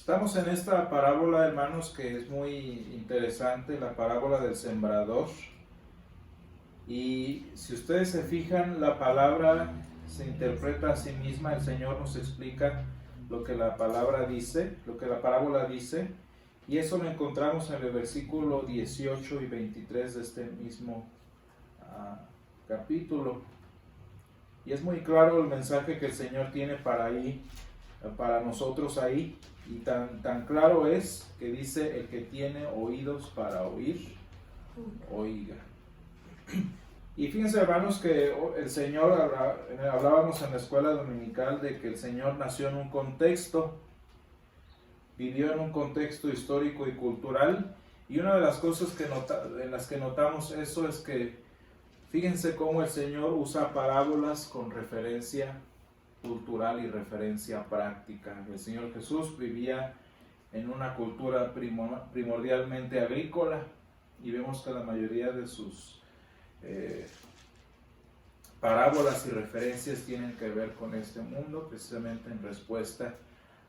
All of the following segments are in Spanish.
Estamos en esta parábola, hermanos, que es muy interesante, la parábola del sembrador. Y si ustedes se fijan, la palabra se interpreta a sí misma. El Señor nos explica lo que la palabra dice, lo que la parábola dice. Y eso lo encontramos en el versículo 18 y 23 de este mismo capítulo. Y es muy claro el mensaje que el Señor tiene para nosotros ahí. Y tan claro es que dice: el que tiene oídos para oír, oiga. Y fíjense, hermanos, que el Señor, hablábamos en la escuela dominical de que el Señor nació en un contexto, vivió en un contexto histórico y cultural. Y una de las cosas en las que notamos eso es que fíjense cómo el Señor usa parábolas con referencia cultural y referencia práctica. El Señor Jesús vivía en una cultura primordialmente agrícola, y vemos que la mayoría de sus parábolas y referencias tienen que ver con este mundo, precisamente en respuesta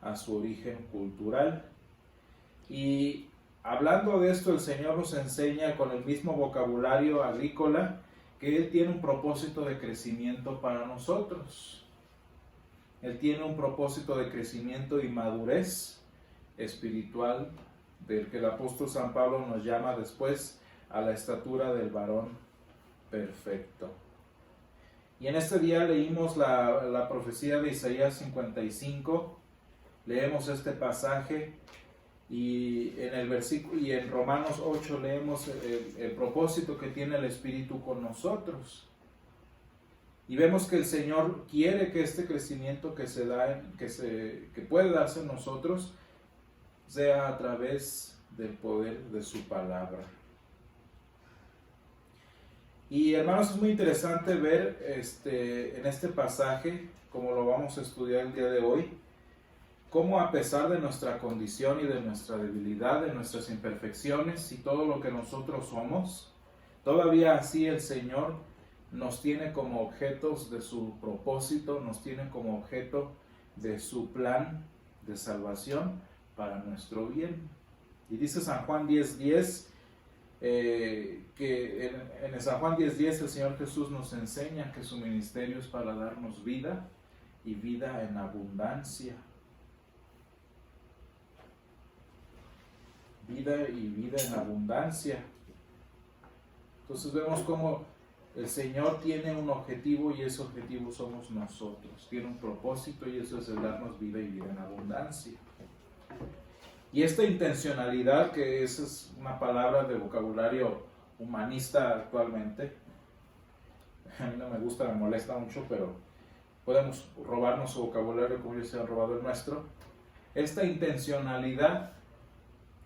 a su origen cultural. Y hablando de esto, el Señor nos enseña con el mismo vocabulario agrícola que Él tiene un propósito de crecimiento para nosotros. Él tiene un propósito de crecimiento y madurez espiritual, del que el apóstol San Pablo nos llama después a la estatura del varón perfecto. Y en este día leímos la profecía de Isaías 55, leemos este pasaje, y en el versículo, y en Romanos 8 leemos el propósito que tiene el Espíritu con nosotros. Y vemos que el Señor quiere que este crecimiento que puede darse en nosotros sea a través del poder de su palabra. Y hermanos, es muy interesante ver en este pasaje, como lo vamos a estudiar el día de hoy, cómo a pesar de nuestra condición y de nuestra debilidad, de nuestras imperfecciones y todo lo que nosotros somos, todavía así el Señor nos tiene como objetos de su propósito, nos tiene como objeto de su plan de salvación para nuestro bien. Y dice San Juan 10:10, que en San Juan 10:10 el Señor Jesús nos enseña que su ministerio es para darnos vida y vida en abundancia. Vida y vida en abundancia. Entonces vemos cómo el Señor tiene un objetivo, y ese objetivo somos nosotros. Tiene un propósito, y eso es el darnos vida y vida en abundancia. Y esta intencionalidad, que esa es una palabra de vocabulario humanista actualmente, a mí no me gusta, me molesta mucho, pero podemos robarnos su vocabulario como ellos se han robado el nuestro. Esta intencionalidad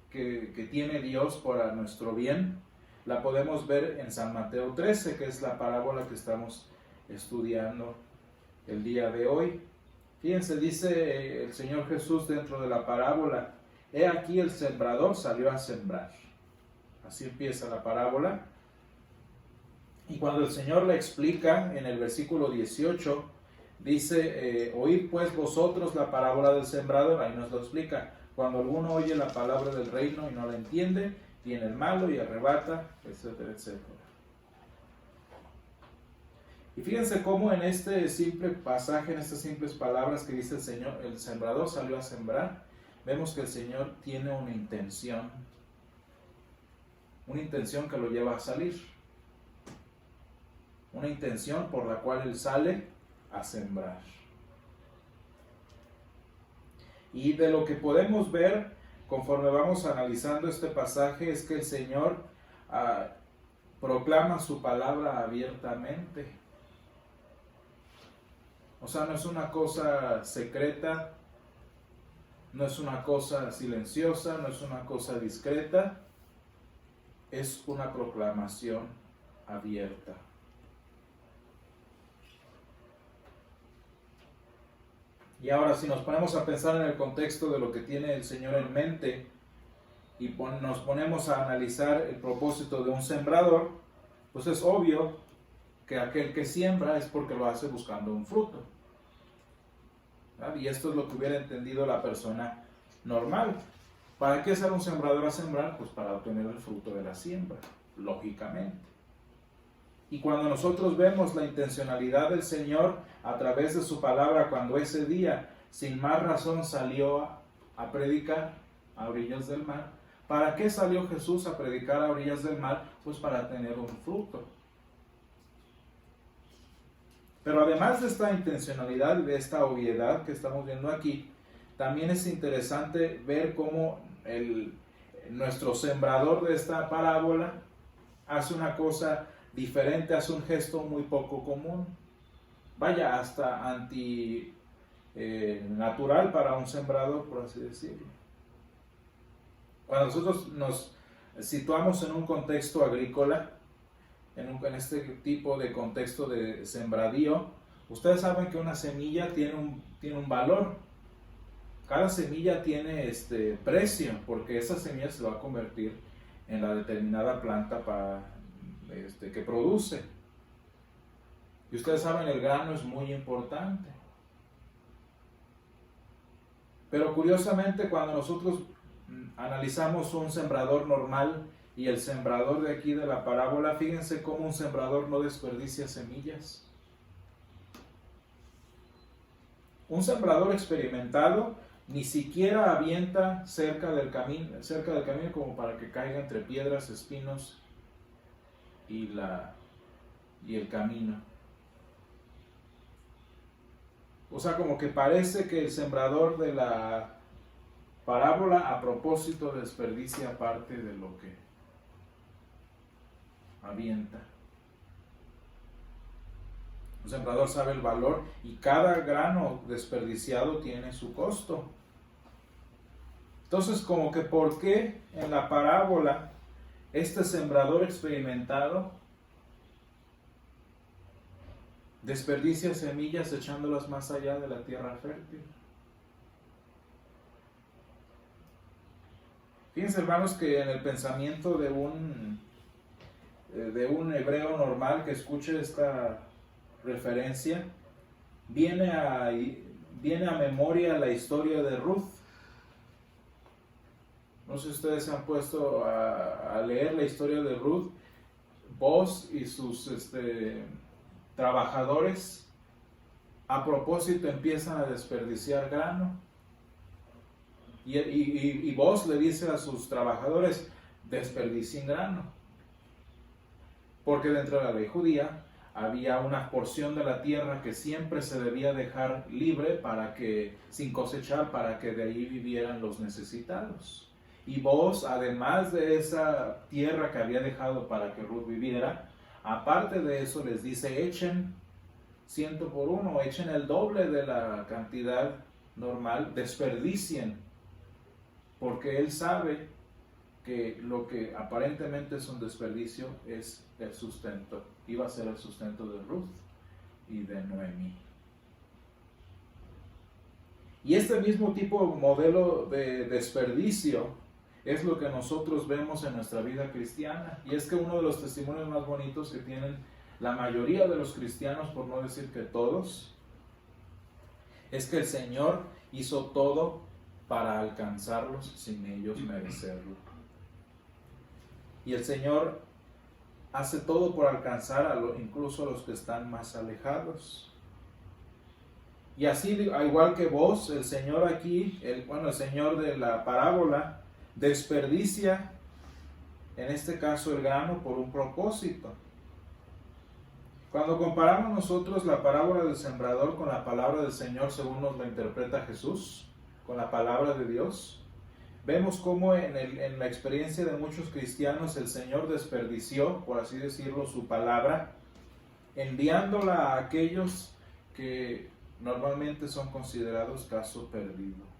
que tiene Dios para nuestro bien, la podemos ver en San Mateo 13, que es la parábola que estamos estudiando el día de hoy. Fíjense, dice el Señor Jesús dentro de la parábola: he aquí el sembrador salió a sembrar. Así empieza la parábola. Y cuando el Señor le explica en el versículo 18, dice: oíd pues vosotros la parábola del sembrador. Ahí nos lo explica: cuando alguno oye la palabra del reino y no la entiende, viene el malo y arrebata, etcétera, etcétera. Y fíjense cómo en este simple pasaje, en estas simples palabras que dice el Señor, el sembrador salió a sembrar, vemos que el Señor tiene una intención que lo lleva a salir, una intención por la cual Él sale a sembrar. Y de lo que podemos ver conforme vamos analizando este pasaje es que el Señor proclama su palabra abiertamente. O sea, no es una cosa secreta, no es una cosa silenciosa, no es una cosa discreta, es una proclamación abierta. Y ahora, si nos ponemos a pensar en el contexto de lo que tiene el Señor en mente, y nos ponemos a analizar el propósito de un sembrador, pues es obvio que aquel que siembra es porque lo hace buscando un fruto. ¿Verdad? Y esto es lo que hubiera entendido la persona normal. ¿Para qué sale un sembrador a sembrar? Pues para obtener el fruto de la siembra, lógicamente. Y cuando nosotros vemos la intencionalidad del Señor a través de su palabra, cuando ese día, sin más razón, salió a predicar a orillas del mar, ¿para qué salió Jesús a predicar a orillas del mar? Pues para tener un fruto. Pero además de esta intencionalidad y de esta obviedad que estamos viendo aquí, también es interesante ver cómo nuestro sembrador de esta parábola hace una cosa diferente, hace un gesto muy poco común. Vaya, hasta antinatural para un sembrador, por así decirlo. Cuando nosotros nos situamos en un contexto agrícola, en este tipo de contexto de sembradío, ustedes saben que una semilla tiene un valor. Cada semilla tiene precio, porque esa semilla se va a convertir en la determinada planta que produce. Y ustedes saben, el grano es muy importante. Pero curiosamente, cuando nosotros analizamos un sembrador normal y el sembrador de aquí de la parábola, fíjense cómo un sembrador no desperdicia semillas. Un sembrador experimentado ni siquiera avienta cerca del camino como para que caiga entre piedras, espinos y el camino. O sea, como que parece que el sembrador de la parábola a propósito desperdicia parte de lo que avienta. Un sembrador sabe el valor y cada grano desperdiciado tiene su costo. Entonces, como que ¿por qué en la parábola este sembrador experimentado desperdicia semillas echándolas más allá de la tierra fértil? Fíjense, hermanos, que en el pensamiento de un hebreo normal que escuche esta referencia, viene a memoria la historia de Ruth. No sé si ustedes se han puesto a leer la historia de Ruth. Boaz y sus trabajadores a propósito empiezan a desperdiciar grano. Y Boaz le dice a sus trabajadores: desperdicien grano. Porque dentro de la ley judía había una porción de la tierra que siempre se debía dejar libre sin cosechar, para que de ahí vivieran los necesitados. Y Boaz, además de esa tierra que había dejado para que Ruth viviera, aparte de eso les dice: echen 100 por 1, echen el doble de la cantidad normal, desperdicien, porque él sabe que lo que aparentemente es un desperdicio es el sustento, iba a ser el sustento de Ruth y de Noemí. Y este mismo tipo de modelo de desperdicio es lo que nosotros vemos en nuestra vida cristiana. Y es que uno de los testimonios más bonitos que tienen la mayoría de los cristianos, por no decir que todos, es que el Señor hizo todo para alcanzarlos sin ellos merecerlo. Y el Señor hace todo por alcanzar incluso a los que están más alejados. Y así, al igual que vos, el Señor aquí, el Señor de la parábola, desperdicia, en este caso, el grano por un propósito. Cuando comparamos nosotros la parábola del sembrador con la palabra del Señor, según nos la interpreta Jesús, con la palabra de Dios, vemos cómo en la experiencia de muchos cristianos el Señor desperdició, por así decirlo, su palabra, enviándola a aquellos que normalmente son considerados caso perdido.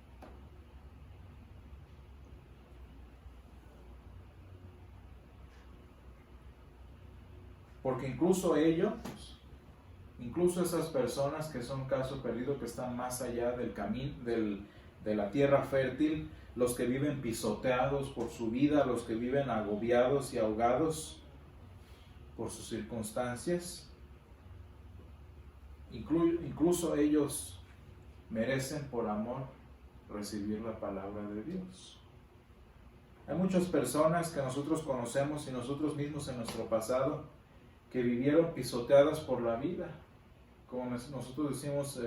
Porque incluso esas personas que son caso perdido, que están más allá del camino, de la tierra fértil, los que viven pisoteados por su vida, los que viven agobiados y ahogados por sus circunstancias, incluso ellos merecen por amor recibir la palabra de Dios. Hay muchas personas que nosotros conocemos y nosotros mismos en nuestro pasado que vivieron pisoteadas por la vida, como nosotros decimos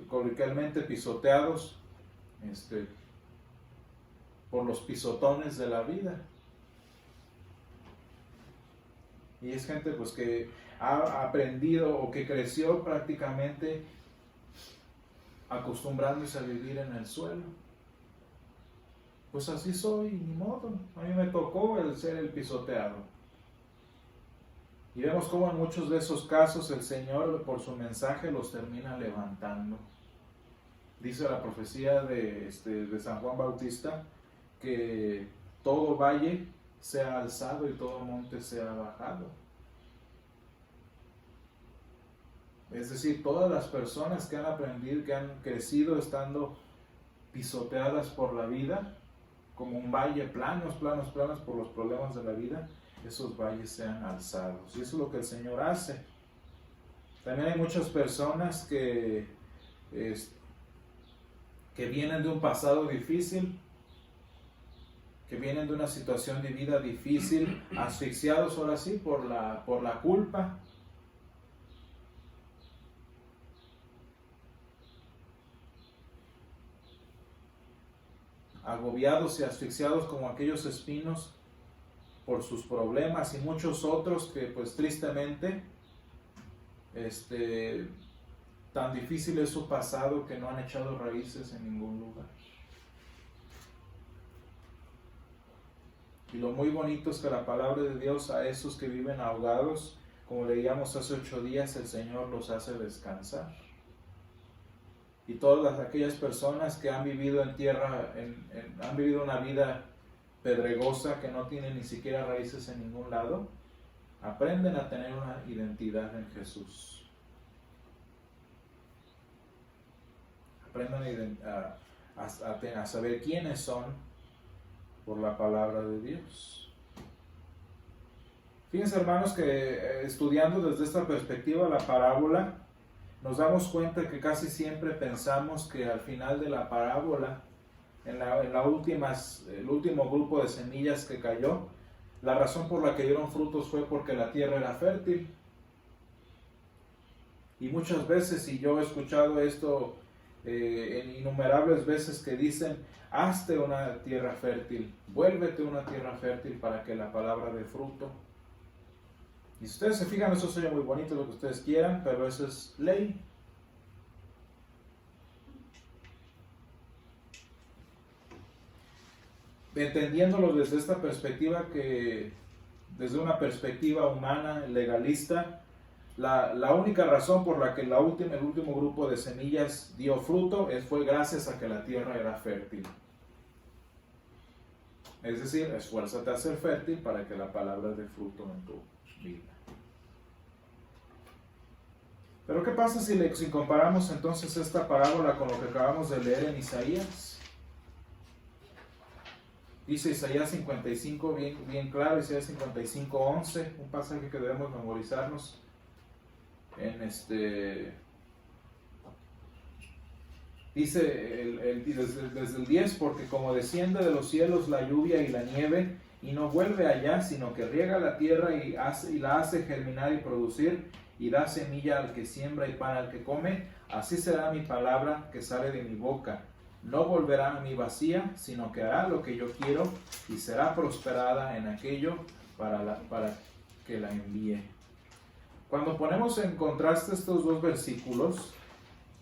coloquialmente, pisoteados por los pisotones de la vida. Y es gente pues que ha aprendido o que creció prácticamente acostumbrándose a vivir en el suelo. Pues así soy, ni modo. A mí me tocó el ser el pisoteado. Y vemos cómo en muchos de esos casos el Señor por su mensaje los termina levantando. Dice la profecía de San Juan Bautista que todo valle sea alzado y todo monte sea bajado. Es decir, todas las personas que han aprendido, que han crecido estando pisoteadas por la vida, como un valle, planos por los problemas de la vida, esos valles sean alzados. Y eso es lo que el Señor hace. También hay muchas personas que vienen de un pasado difícil, que vienen de una situación de vida difícil, asfixiados ahora sí por la culpa. Agobiados y asfixiados como aquellos espinos por sus problemas, y muchos otros que pues tristemente tan difícil es su pasado que no han echado raíces en ningún lugar. Y lo muy bonito es que la palabra de Dios a esos que viven ahogados, como leíamos hace 8 días, el Señor los hace descansar. Y todas aquellas personas que han vivido en tierra, han vivido una vida pedregosa, que no tienen ni siquiera raíces en ningún lado, aprenden a tener una identidad en Jesús. Aprenden a saber quiénes son por la palabra de Dios. Fíjense, hermanos, que estudiando desde esta perspectiva la parábola, nos damos cuenta que casi siempre pensamos que al final de la parábola, el último grupo de semillas que cayó, la razón por la que dieron frutos fue porque la tierra era fértil. Y muchas veces, y yo he escuchado esto en innumerables veces, que dicen: hazte una tierra fértil, vuélvete una tierra fértil para que la palabra dé fruto. Y si ustedes se fijan, eso sería muy bonito, lo que ustedes quieran, pero eso es ley. Entendiéndolo desde esta perspectiva, que desde una perspectiva humana, legalista, la única razón por la que el último grupo de semillas dio fruto fue gracias a que la tierra era fértil. Es decir, esfuérzate a ser fértil para que la palabra dé fruto en tu vida. Pero ¿qué pasa si comparamos entonces esta parábola con lo que acabamos de leer en Isaías? Dice Isaías 55 bien claro, Isaías 55:11, un pasaje que debemos memorizarnos dice desde el 10: porque como desciende de los cielos la lluvia y la nieve, y no vuelve allá, sino que riega la tierra y la hace germinar y producir, y da semilla al que siembra y pan al que come, así será mi palabra que sale de mi boca. No volverá a mí vacía, sino que hará lo que yo quiero, y será prosperada en aquello para que la envíe. Cuando ponemos en contraste estos dos versículos,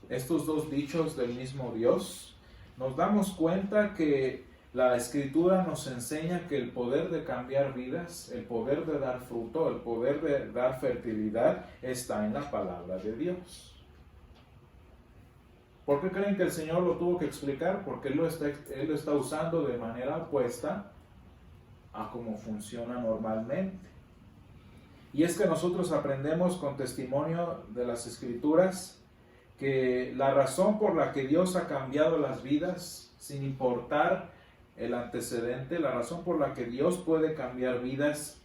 estos dos dichos del mismo Dios, nos damos cuenta que la Escritura nos enseña que el poder de cambiar vidas, el poder de dar fruto, el poder de dar fertilidad está en la palabra de Dios. ¿Por qué creen que el Señor lo tuvo que explicar? Porque Él lo está usando de manera opuesta a cómo funciona normalmente. Y es que nosotros aprendemos con testimonio de las Escrituras que la razón por la que Dios ha cambiado las vidas, sin importar el antecedente, la razón por la que Dios puede cambiar vidas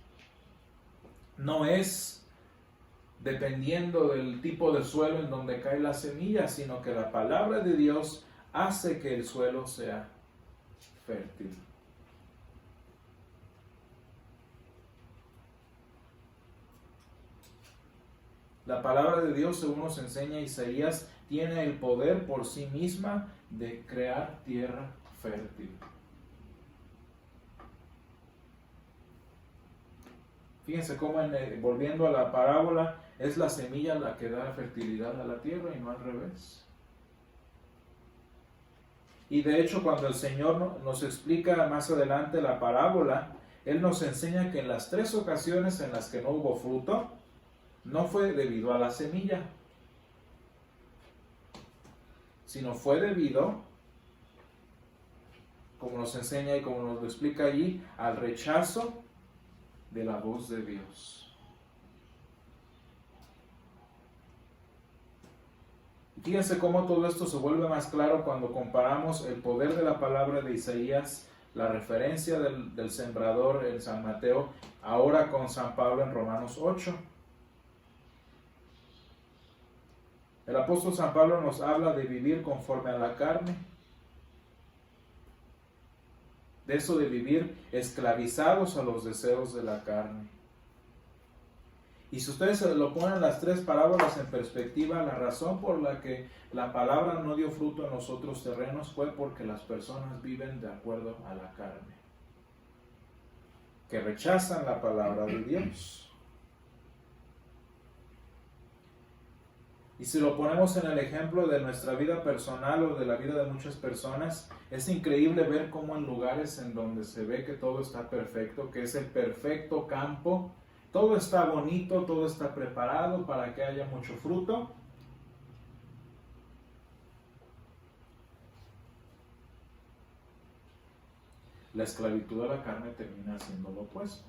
no es dependiendo del tipo de suelo en donde cae la semilla, sino que la palabra de Dios hace que el suelo sea fértil. La palabra de Dios, según nos enseña Isaías, tiene el poder por sí misma de crear tierra fértil. Fíjense cómo, volviendo a la parábola, es la semilla la que da fertilidad a la tierra y no al revés. Y de hecho, cuando el Señor nos explica más adelante la parábola, Él nos enseña que en las 3 ocasiones en las que no hubo fruto, no fue debido a la semilla, sino fue debido, como nos enseña y como nos lo explica allí, al rechazo de la voz de Dios. Fíjense cómo todo esto se vuelve más claro cuando comparamos el poder de la palabra de Isaías, la referencia del sembrador en San Mateo, ahora con San Pablo en Romanos 8. El apóstol San Pablo nos habla de vivir conforme a la carne, de eso de vivir esclavizados a los deseos de la carne. Y si ustedes lo ponen las 3 parábolas en perspectiva, la razón por la que la palabra no dio fruto en los otros terrenos fue porque las personas viven de acuerdo a la carne, que rechazan la palabra de Dios. Y si lo ponemos en el ejemplo de nuestra vida personal o de la vida de muchas personas, es increíble ver cómo en lugares en donde se ve que todo está perfecto, que es el perfecto campo, todo está bonito, todo está preparado para que haya mucho fruto, la esclavitud de la carne termina siendo lo opuesto.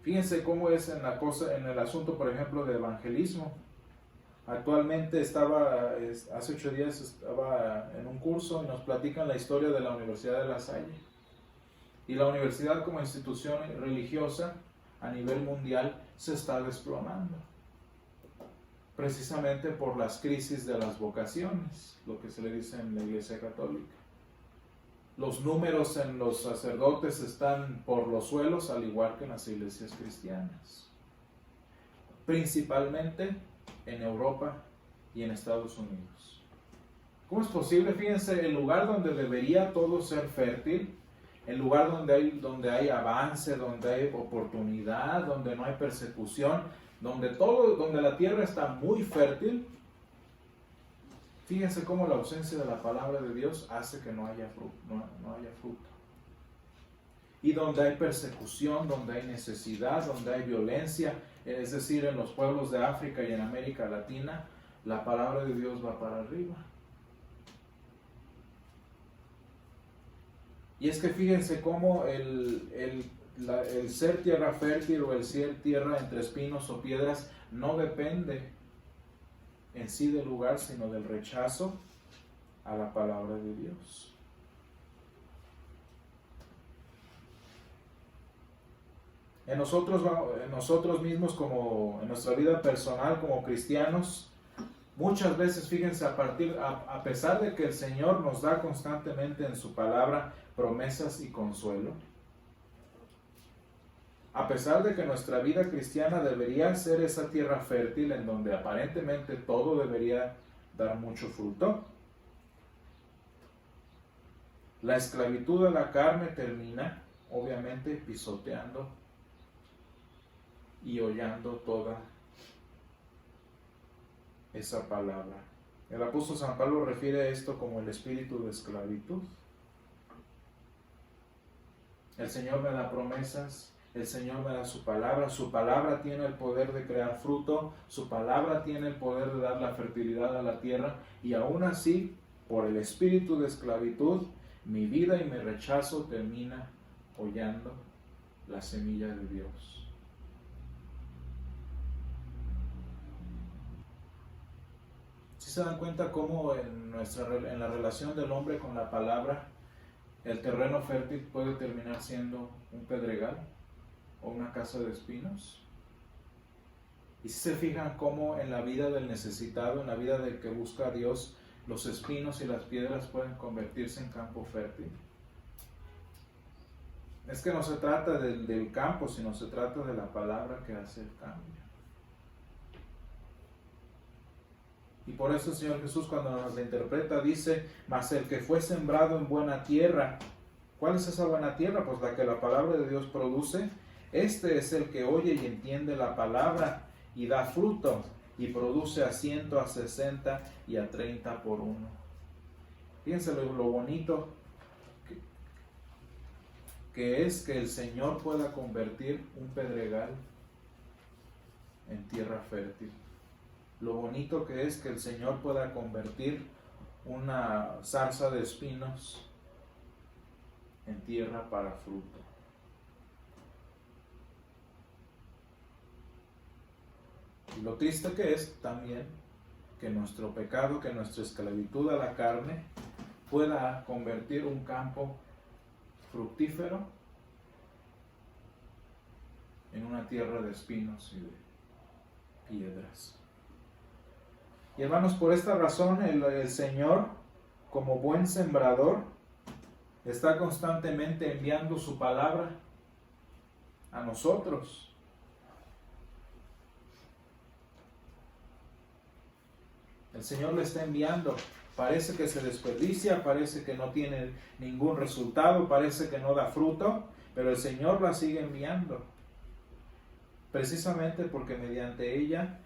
Fíjense cómo es en en el asunto, por ejemplo, de evangelismo. Actualmente hace 8 días estaba en un curso y nos platican la historia de la Universidad de La Salle. Y la universidad como institución religiosa a nivel mundial se está desplomando. Precisamente por las crisis de las vocaciones, lo que se le dice en la Iglesia Católica. Los números en los sacerdotes están por los suelos, al igual que en las iglesias cristianas. Principalmente en Europa y en Estados Unidos. ¿Cómo es posible? Fíjense, el lugar donde debería todo ser fértil, el lugar donde hay avance, donde hay oportunidad, donde no hay persecución, donde la tierra está muy fértil. Fíjense cómo la ausencia de la palabra de Dios hace que no haya fruto. Y donde hay persecución, donde hay necesidad, donde hay violencia, es decir, en los pueblos de África y en América Latina, la palabra de Dios va para arriba. Y es que fíjense cómo el ser tierra fértil o el ser tierra entre espinos o piedras no depende en sí del lugar, sino del rechazo a la palabra de Dios. En nosotros mismos, como en nuestra vida personal como cristianos, muchas veces, fíjense, a pesar de que el Señor nos da constantemente en su palabra promesas y consuelo, a pesar de que nuestra vida cristiana debería ser esa tierra fértil en donde aparentemente todo debería dar mucho fruto, la esclavitud de la carne termina, obviamente, pisoteando y hollando toda esa palabra. El apóstol San Pablo refiere a esto como el espíritu de esclavitud. El Señor me da promesas, el Señor me da su palabra tiene el poder de crear fruto, su palabra tiene el poder de dar la fertilidad a la tierra, y aún así, por el espíritu de esclavitud, mi vida y mi rechazo termina hollando la semilla de Dios. ¿Sí se dan cuenta cómo en la relación del hombre con la palabra, el terreno fértil puede terminar siendo un pedregal o una casa de espinos? Y si se fijan cómo en la vida del necesitado, en la vida del que busca a Dios, los espinos y las piedras pueden convertirse en campo fértil. Es que no se trata del campo, sino se trata de la palabra que hace el cambio. Y por eso el Señor Jesús, cuando nos la interpreta, dice: mas el que fue sembrado en buena tierra. ¿Cuál es esa buena tierra? Pues la que la palabra de Dios produce. Este es el que oye y entiende la palabra y da fruto, y produce a 100, a 60 y a 30 por uno. Fíjense lo bonito que es que el Señor pueda convertir un pedregal en tierra fértil. Lo bonito que es que el Señor pueda convertir una zarza de espinos en tierra para fruto. Y lo triste que es también que nuestro pecado, que nuestra esclavitud a la carne pueda convertir un campo fructífero en una tierra de espinos y de piedras. Y hermanos, por esta razón el Señor, como buen sembrador, está constantemente enviando su palabra a nosotros. El Señor le está enviando. Parece que se desperdicia, parece que no tiene ningún resultado, parece que no da fruto, pero el Señor la sigue enviando. Precisamente porque mediante ella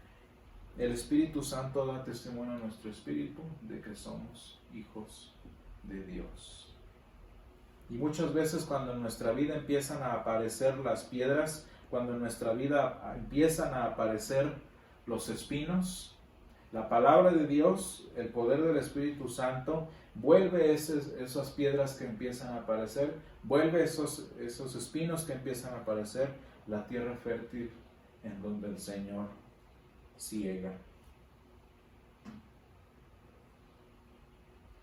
el Espíritu Santo da testimonio a nuestro espíritu de que somos hijos de Dios. Y muchas veces cuando en nuestra vida empiezan a aparecer las piedras, cuando en nuestra vida empiezan a aparecer los espinos, la palabra de Dios, el poder del Espíritu Santo, vuelve esas piedras que empiezan a aparecer, vuelve esos espinos que empiezan a aparecer, la tierra fértil en donde el Señor ciega.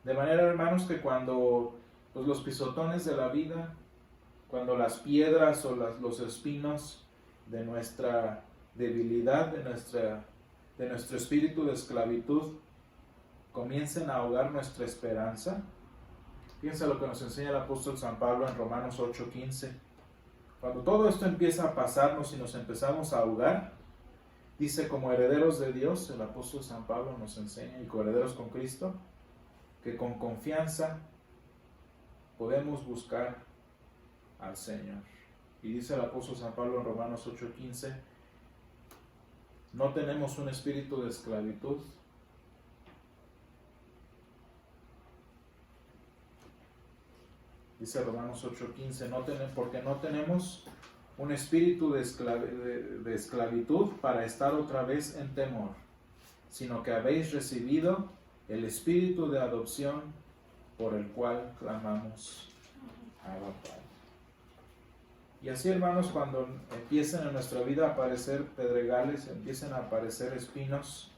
De manera, hermanos, que cuando los pisotones de la vida, cuando las piedras o los espinos de nuestra debilidad, de nuestro espíritu de esclavitud comiencen a ahogar nuestra esperanza. Fíjense lo que nos enseña el apóstol San Pablo en Romanos 8:15. Cuando todo esto empieza a pasarnos y nos empezamos a ahogar, dice: como herederos de Dios, el apóstol San Pablo nos enseña, y coherederos con Cristo, que con confianza podemos buscar al Señor. Y dice el apóstol San Pablo en Romanos 8:15: no tenemos un espíritu de esclavitud, dice Romanos 8:15, porque no tenemos un espíritu de esclavitud para estar otra vez en temor, sino que habéis recibido el espíritu de adopción por el cual clamamos Abba Padre. Y así, hermanos, cuando empiecen en nuestra vida a aparecer pedregales, empiecen a aparecer espinos,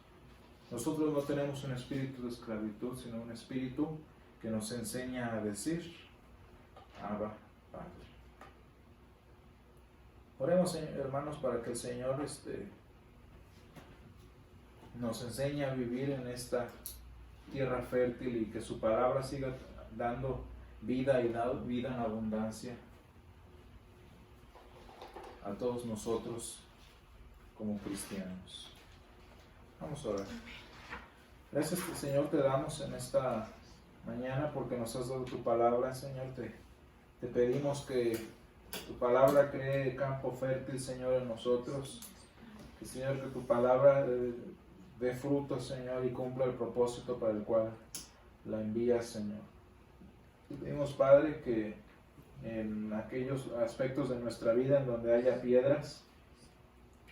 nosotros no tenemos un espíritu de esclavitud, sino un espíritu que nos enseña a decir Abba Padre. Oremos, hermanos, para que el Señor nos enseñe a vivir en esta tierra fértil y que su palabra siga dando vida y vida en abundancia a todos nosotros como cristianos. Vamos a orar. Gracias, Señor, te damos en esta mañana porque nos has dado tu palabra, Señor. Te pedimos que tu palabra cree campo fértil, Señor, en nosotros. Que, Señor, que tu palabra dé fruto, Señor, y cumpla el propósito para el cual la envías, Señor. Te pedimos, Padre, que en aquellos aspectos de nuestra vida en donde haya piedras,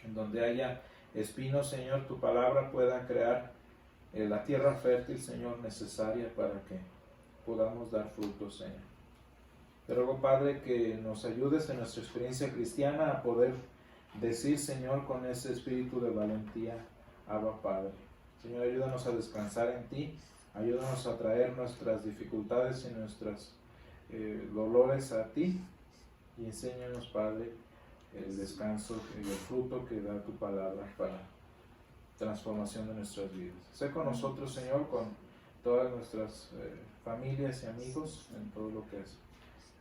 en donde haya espinos, Señor, tu palabra pueda crear la tierra fértil, Señor, necesaria para que podamos dar frutos, Señor. Te ruego, Padre, que nos ayudes en nuestra experiencia cristiana a poder decir, Señor, con ese espíritu de valentía, Abba Padre. Señor, ayúdanos a descansar en ti, ayúdanos a traer nuestras dificultades y nuestros dolores a ti, y enséñanos, Padre, el descanso y el fruto que da tu palabra para transformación de nuestras vidas. Sé con nosotros, Señor, con todas nuestras familias y amigos en todo lo que es,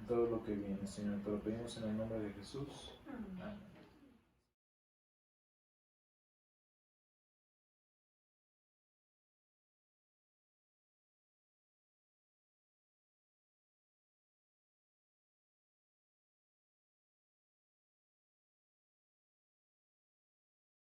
en todo lo que viene, Señor. Te lo pedimos en el nombre de Jesús. Amén.